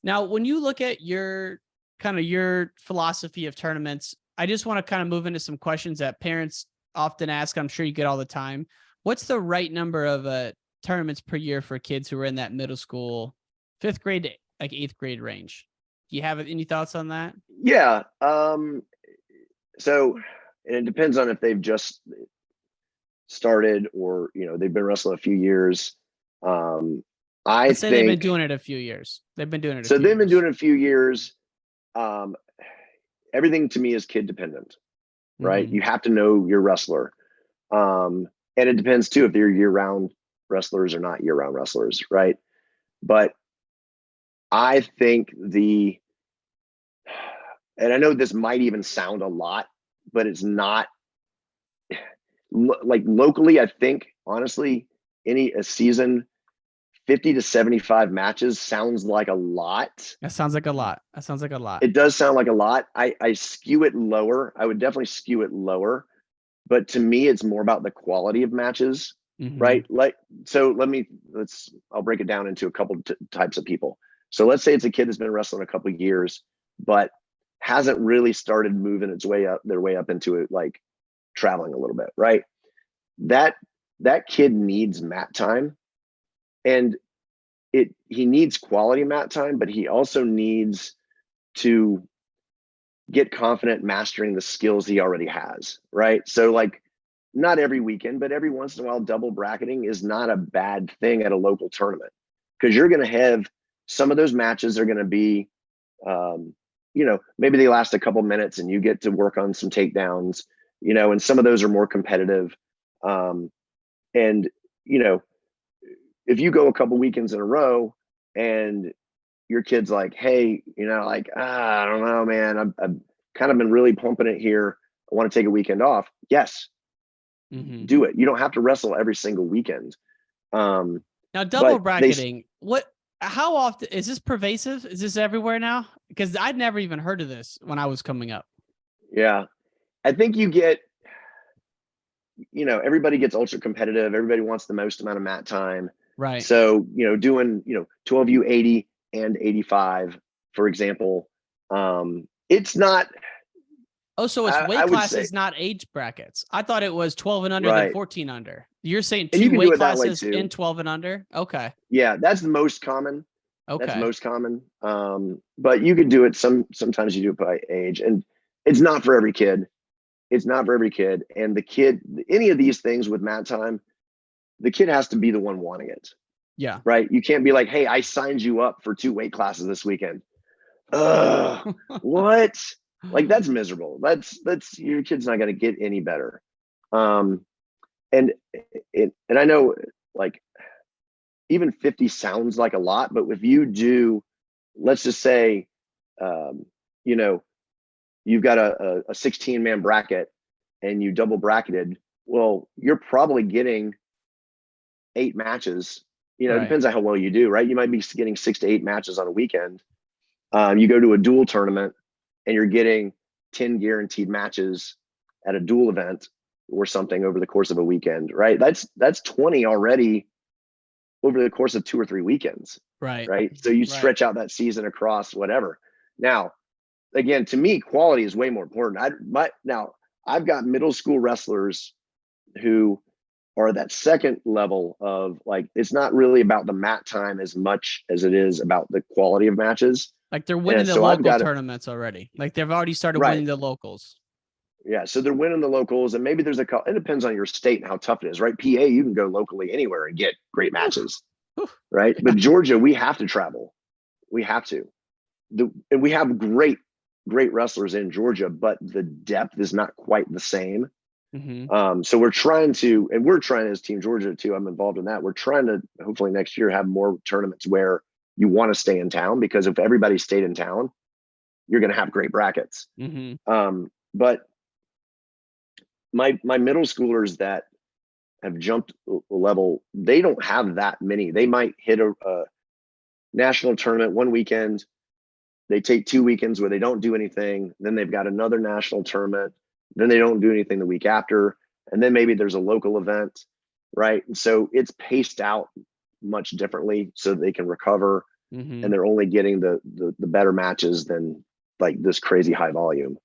Now, when you look at your philosophy of tournaments, I just want to kind of move into some questions that parents often ask. I'm sure you get all the time. What's the right number of tournaments per year for kids who are in that middle school, 5th grade to like 8th grade range? Do you have any thoughts on that? Yeah. So, and it depends on if they've just started or, they've been wrestling a few years. I Let's say they've been think doing it a few years. They've been doing it a so. few They've been years. doing it a few years. Um, Everything to me is kid dependent, right? Mm-hmm. You have to know your wrestler. And it depends too if they're year-round wrestlers or not year-round wrestlers, right? But I think and I know this might even sound a lot, but it's not. Like locally, I think honestly, a season 50 to 75 matches sounds like a lot. That sounds like a lot. That sounds like a lot. It does sound like a lot. I skew it lower. I would definitely skew it lower. But to me, it's more about the quality of matches, right? Like, so I'll break it down into a couple types of people. So let's say it's a kid that's been wrestling a couple of years, but hasn't really started moving their way up into it, like traveling a little bit, right? That kid needs mat time, and he needs quality mat time, but he also needs to get confident mastering the skills he already has, right? So like not every weekend, but every once in a while, double bracketing is not a bad thing at a local tournament, because you're going to have some of those matches are going to be, maybe they last a couple minutes and you get to work on some takedowns, and some of those are more competitive. And, if you go a couple weekends in a row and your kid's like, hey, I don't know, man, I've kind of been really pumping it here. I want to take a weekend off. Yes, do it. You don't have to wrestle every single weekend. Now, double bracketing, how often is this pervasive? Is this everywhere now? Because I'd never even heard of this when I was coming up. Yeah. I think you get, everybody gets ultra competitive. Everybody wants the most amount of mat time. Right. So, doing, 12U 80 and 85, for example, it's not. Oh, so it's weight classes, not age brackets. I thought it was 12 and under, then 14 under. You're saying two weight classes in 12 and under? Okay. Yeah, that's the most common. Okay. That's most common. But you could do it sometimes you do it by age, and it's not for every kid. It's not for every kid. And any of these things with mat time, the kid has to be the one wanting it. Yeah. Right. You can't be like, hey, I signed you up for 2 weight classes this weekend. What? Like, that's miserable. That's your kid's not going to get any better. And I know, like, even 50 sounds like a lot, but if you do, let's just say, you've got a 16-man bracket and you double bracketed, well, you're probably getting 8 matches. It depends on how well you do, right? You might be getting 6 to 8 matches on a weekend. You go to a dual tournament and you're getting 10 guaranteed matches at a dual event or something over the course of a weekend, right? That's 20 already over the course of 2 or 3 weekends. Right. So you stretch out that season across whatever. Now, again, to me, quality is way more important. Now I've got middle school wrestlers who are that second level of, like, it's not really about the mat time as much as it is about the quality of matches. Like, they're winning the local tournaments already. Like, they've already started winning the locals. Yeah, so they're winning the locals, and maybe it depends on your state and how tough it is, right? PA, you can go locally anywhere and get great matches, right? But Georgia, we have to travel. We have to. And we have great wrestlers in Georgia, but the depth is not quite the same. So we're trying as Team Georgia too, I'm involved in that. We're trying to hopefully next year have more tournaments where you want to stay in town, because if everybody stayed in town, you're going to have great brackets. But my middle schoolers that have jumped a level, they don't have that many. They might hit a national tournament one weekend. They take 2 weekends where they don't do anything. Then they've got another national tournament. Then they don't do anything the week after. And then maybe there's a local event, right? And so it's paced out much differently so they can recover. Mm-hmm. and they're only getting the better matches than like this crazy high volume.